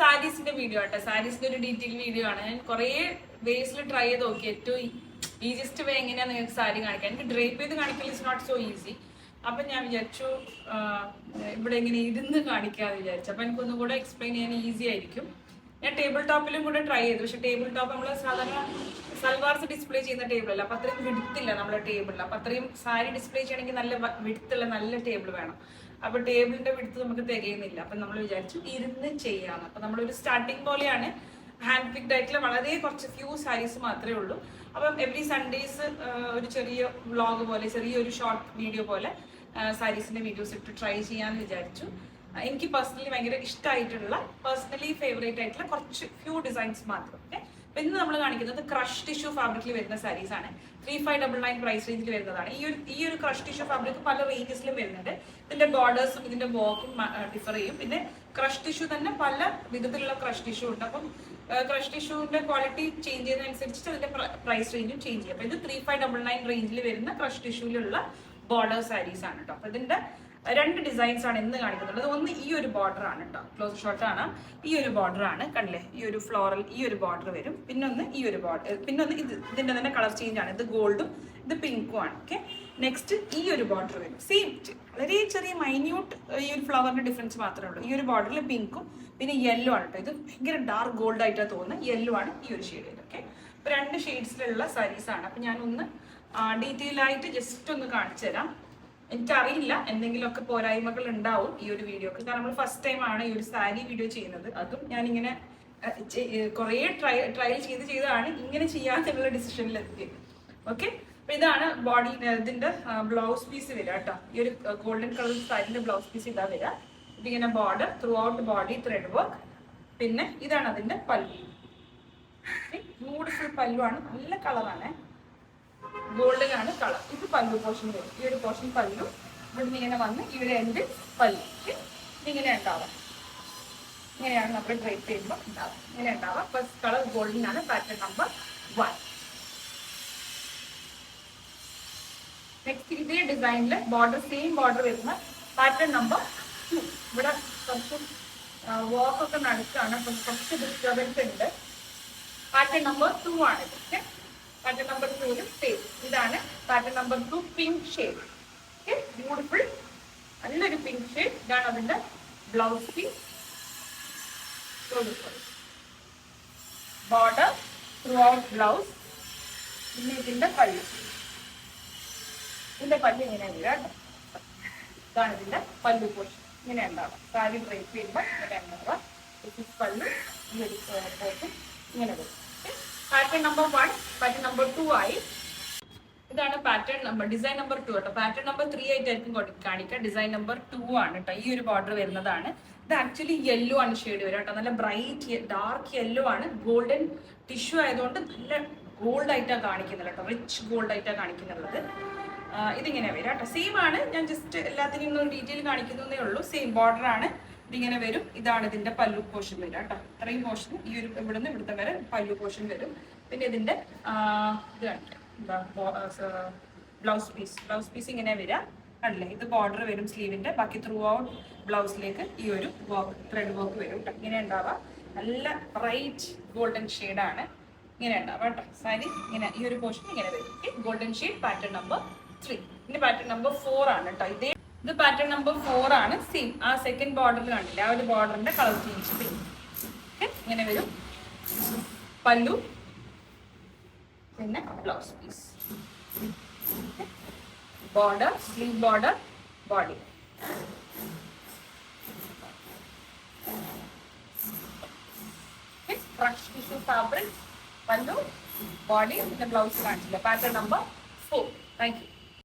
സാരീസിന്റെ video ആട്ടെ. സാരീസിന്റെ ഒരു detail video ആണ്. ഞാൻ കുറെ വേസിൽ ട്രൈ ചെയ്ത് നോക്കി. ഏറ്റവും ഈസിയസ്റ്റ് വേ എങ്ങനെയാ നിങ്ങൾക്ക് സാരി കാണിക്കാൻ. എനിക്ക് ഡ്രേപ്പ് ചെയ്ത് കാണിക്കൽ ഇസ് നോട്ട് സോ ഈസി. അപ്പൊ ഞാൻ വിചാരിച്ചു ഇവിടെ ഇങ്ങനെ ഇരുന്ന് കാണിക്കാന്ന് വിചാരിച്ചു. അപ്പൊ എനിക്കൊന്നും കൂടെ എക്സ്പ്ലെയിൻ ചെയ്യാൻ ഈസി ആയിരിക്കും. ഞാൻ ടേബിൾ ടോപ്പിലും കൂടെ ട്രൈ ചെയ്തു. പക്ഷെ ടേബിൾ ടോപ്പ് നമ്മൾ സാധാരണ സൽവാർസ് ഡിസ്പ്ലേ ചെയ്യുന്ന ടേബിളല്ല. അപ്പൊ അത്രയും വിടുത്തില്ല നമ്മുടെ ടേബിളിൽ. അപ്പൊ അത്രയും സാരി ഡിസ്പ്ലേ ചെയ്യണമെങ്കിൽ നല്ല വിടുത്തുള്ള നല്ല ടേബിൾ വേണം. അപ്പൊ ടേബിളിന്റെ വിടുത്ത് നമുക്ക് തികയുന്നില്ല. അപ്പൊ നമ്മൾ വിചാരിച്ചു ഇരുന്ന് ചെയ്യാന്ന്. അപ്പൊ നമ്മളൊരു സ്റ്റാർട്ടിങ് പോലെയാണ്. ഹാൻഡ് പിക്ഡ് ആയിട്ടുള്ള വളരെ കുറച്ച് ഫ്യൂ സാരീസ് മാത്രമേ ഉള്ളൂ. അപ്പം എവറി സൺഡേസ് ഒരു ചെറിയ വ്ളോഗ് പോലെ, ചെറിയൊരു ഷോർട്ട് വീഡിയോ പോലെ സാരീസിന്റെ വീഡിയോസ് ഇട്ട് ട്രൈ ചെയ്യാന്ന് വിചാരിച്ചു. എനിക്ക് പേഴ്സണലി ഭയങ്കര ഇഷ്ടമായിട്ടുള്ള, പേഴ്സണലി ഫേവറേറ്റ് ആയിട്ടുള്ള കുറച്ച് ഫ്യൂ ഡിസൈൻസ് മാത്രം. അപ്പൊ ഇന്ന് നമ്മൾ കാണിക്കുന്നത് ക്രഷ് ടിഷ്യൂ ഫാബ്രിക്കിൽ വരുന്ന സാരീസ് ആണ്. 3599 പ്രൈസ് റേഞ്ചിൽ വരുന്നതാണ്. ഈ ഒരു ക്രഷ് ടിഷ്യൂ ഫാബ്രിക് പല റേഞ്ചസിലും വരുന്നുണ്ട്. ഇതിന്റെ ബോർഡേഴ്സും ഇതിന്റെ വർക്കും ഡിഫർ ചെയ്യും. പിന്നെ ക്രഷ് ടിഷ്യൂ തന്നെ പല വിധത്തിലുള്ള ക്രഷ് ടിഷ്യൂ ഉണ്ട്. അപ്പം ക്രഷ് ടിഷ്യൂവിന്റെ ക്വാളിറ്റി ചേഞ്ച് ചെയ്യുന്നതനുസരിച്ച് അതിന്റെ പ്രൈസ് റേഞ്ചും ചേഞ്ച് ചെയ്യും. അപ്പൊ ഇത് 3599 റേഞ്ചിൽ വരുന്ന ക്രഷ് ടിഷ്യൂവിലുള്ള ബോർഡർ സാരീസ് ആണ് കേട്ടോ. അപ്പൊ ഇതിന്റെ രണ്ട് ഡിസൈൻസ് ആണ് ഇന്ന് കാണിക്കുന്നത്. ഒന്ന് ഈ ഒരു ബോർഡർ ആണ് കേട്ടോ, ക്ലോസ് ഷോട്ട് ആണ്. ഈ ഒരു ബോർഡർ ആണ്, കണ്ടില്ലേ? ഈ ഒരു ഫ്ലോറൽ ഈ ഒരു ബോർഡർ വരും. പിന്നൊന്ന് ഈ ഒരു ബോർഡർ, പിന്നൊന്ന് ഇതിന്റെ തന്നെ കളർ ചേഞ്ച് ആണ്. ഇത് ഗോൾഡും ഇത് പിങ്കും ആണ്. ഓക്കെ, നെക്സ്റ്റ് ഈ ഒരു ബോർഡർ വരും. സെയിം, വളരെ ചെറിയ മൈന്യൂട്ട് ഈ ഒരു ഫ്ലവറിന്റെ ഡിഫറൻസ് മാത്രമേ ഉള്ളൂ. ഈ ഒരു ബോർഡറിൽ പിങ്കും പിന്നെ യെല്ലോ ആണ് കേട്ടോ. ഇത് ഭയങ്കര ഡാർക്ക് ഗോൾഡ് ആയിട്ടാണ് തോന്നുന്നത്. യെല്ലോ ആണ് ഈ ഒരു ഷെയ്ഡ്. ഓക്കെ, അപ്പൊ രണ്ട് ഷെയ്ഡ്സിലുള്ള സാരീസ് ആണ്. അപ്പൊ ഞാനൊന്ന് ഡീറ്റെയിൽ ആയിട്ട് ജസ്റ്റ് ഒന്ന് കാണിച്ചു തരാം. എനിക്കറിയില്ല, എന്തെങ്കിലുമൊക്കെ പോരായ്മകൾ ഉണ്ടാവും ഈ ഒരു വീഡിയോക്ക്. കാരണം നമ്മൾ ഫസ്റ്റ് ടൈം ആണ് ഈ ഒരു സാരി വീഡിയോ ചെയ്യുന്നത്. അതും ഞാനിങ്ങനെ കുറേ ട്രയൽ ചെയ്താണ് ഇങ്ങനെ ചെയ്യാന്നുള്ള ഡിസിഷനിലെത്തിയത്. ഓക്കെ, അപ്പൊ ഇതാണ് ബോഡി, ഇതിന്റെ ബ്ലൗസ് പീസ് വരിക കേട്ടോ. ഈ ഒരു ഗോൾഡൻ കളർ സാരിന്റെ ബ്ലൗസ് പീസ് ഇതാ വരിക. ഇതിങ്ങനെ border through out body thread work. പിന്നെ ഇതാണ് അതിന്റെ പല്ലു. ബ്യൂട്ടിഫുൾ പല്ലുവാണ്, നല്ല കളറാണ്, ഗോൾഡൻ ആണ് കളർ. ഇത് പല്ലു പോർഷൻ വരും. ഈ ഒരു പോർഷൻ പല്ലു, ഇവിടുന്ന് ഇങ്ങനെ വന്ന് ഈ ഒരു എൻഡ് പല്ലു. ഇതിങ്ങനെ ഉണ്ടാവാം. ഇങ്ങനെയാണ് നമ്മൾ ഡ്രൈപ്പ് ചെയ്യുമ്പോൾ ഉണ്ടാവാം. ഇങ്ങനെ ഉണ്ടാവാം. ഫസ്റ്റ് കളർ ഗോൾഡൻ ആണ്, പാറ്റേൺ നമ്പർ 1. നെക്സ്റ്റ് ഇതേ ഡിസൈനില് ബോർഡർ, സെയിം ബോർഡർ വരുന്ന പാറ്റേൺ നമ്പർ 2. ഇവിടെ കുറച്ച് വർക്കൊക്കെ നടക്കുകയാണ്. അപ്പം കുറച്ച് ഡിസ്റ്റർബൻസ് ഉണ്ട്. പാറ്റേൺ നമ്പർ 2 ആണ് ഇത്. Okay, pattern number 2 same. ഇതാണ് pattern number 2, pink shade. Okay, beautiful, നല്ലൊരു പിങ്ക് ഷെയ്ഡ്. ഇതാണ് അതിന്റെ blouse piece. Border throughout blouse. പിന്നെ ഇതിന്റെ പല്ലു. ഇതിന്റെ പല്ലു ഇങ്ങനെ വരിക കേട്ടോ. ഇതാണ് ഇതിന്റെ പല്ലു പോർഷൻ. ഇങ്ങനെ ഉണ്ടാവാം. സാരി ഡ്രൈപ്പ് ചെയ്യുമ്പോൾ ഇങ്ങനെ ഉണ്ടാവാം. പല്ലു ഈ ഒരു പോർഷൻ ഇങ്ങനെ വരും. പാറ്റേൺ നമ്പർ 1, പാറ്റേൺ നമ്പർ 2 ആയി. ഇതാണ് പാറ്റേൺ നമ്പർ, ഡിസൈൻ നമ്പർ 2 കേട്ടോ. പാറ്റേൺ നമ്പർ 3 ആയിട്ടായിരിക്കും കാണിക്കുക. ഡിസൈൻ നമ്പർ 2 ആണ് കേട്ടോ. ഈ ഒരു ബോർഡർ വരുന്നതാണ്. ഇത് ആക്ച്വലി യെല്ലോ ആണ് ഷെയ്ഡ് വരിക കേട്ടോ. നല്ല ബ്രൈറ്റ് ഡാർക്ക് യെല്ലോ ആണ്. ഗോൾഡൻ ടിഷ്യൂ ആയതുകൊണ്ട് നല്ല ഗോൾഡ് ആയിട്ടാണ് കാണിക്കുന്നത് കേട്ടോ. റിച്ച് ഗോൾഡ് ആയിട്ടാണ് കാണിക്കുന്നുള്ളത്. ഇതിങ്ങനെ വരും കേട്ടോ. സെയിം ആണ്, ഞാൻ ജസ്റ്റ് എല്ലാത്തിനും ഒന്ന് ഡീറ്റെയിൽ കാണിക്കുന്നതേ ഉള്ളൂ. സെയിം ബോർഡർ ആണ്. ഇതിങ്ങനെ വരും. ഇതാണ് ഇതിന്റെ പല്ലു പോർഷൻ വരിക കേട്ടോ. ഇത്രയും പോർഷൻ ഈ ഒരു ഇവിടുന്ന് ഇവിടുത്തെ വരെ പല്ലു പോർഷൻ വരും. പിന്നെ ഇതിന്റെ ഇത് കാണിക്കാം, ബ്ലൗസ് പീസ് ഇങ്ങനെ വരിക. കണ്ടില്ലേ? ഇത് ബോർഡർ വരും സ്ലീവിന്റെ. ബാക്കി ത്രൂ ഔട്ട് ബ്ലൗസിലേക്ക് ഈ ഒരു വർക്ക്, ത്രെഡ് വർക്ക് വരും കേട്ടോ. ഇങ്ങനെ ഉണ്ടാവാം. നല്ല ബ്രൈറ്റ് ഗോൾഡൻ ഷെയ്ഡാണ്. ഇങ്ങനെ ഉണ്ടാവാം കേട്ടോ. സാരി ഇങ്ങനെ ഈ ഒരു പോർഷൻ ഇങ്ങനെ വരും. Golden shade, pattern number 3. ഇനി പാറ്റേൺ നമ്പർ 4 ആണ് കേട്ടോ. ഇത് പാറ്റേൺ നമ്പർ 4 ആണ്. സെയിം ആ സെക്കൻഡ് ബോർഡറിൽ കണ്ടില്ല, ആ ഒരു ബോർഡറിന്റെ കളർ ചേഞ്ച് ചെയ്യും. ഇങ്ങനെ വരും പല്ലു, പിന്നെ blouse piece, border, sleeve border, body. Crush tissue fabric, pallu, body, പിന്നെ ബ്ലൗസ് കാണിച്ചില്ല. Pattern number 4. Thank U.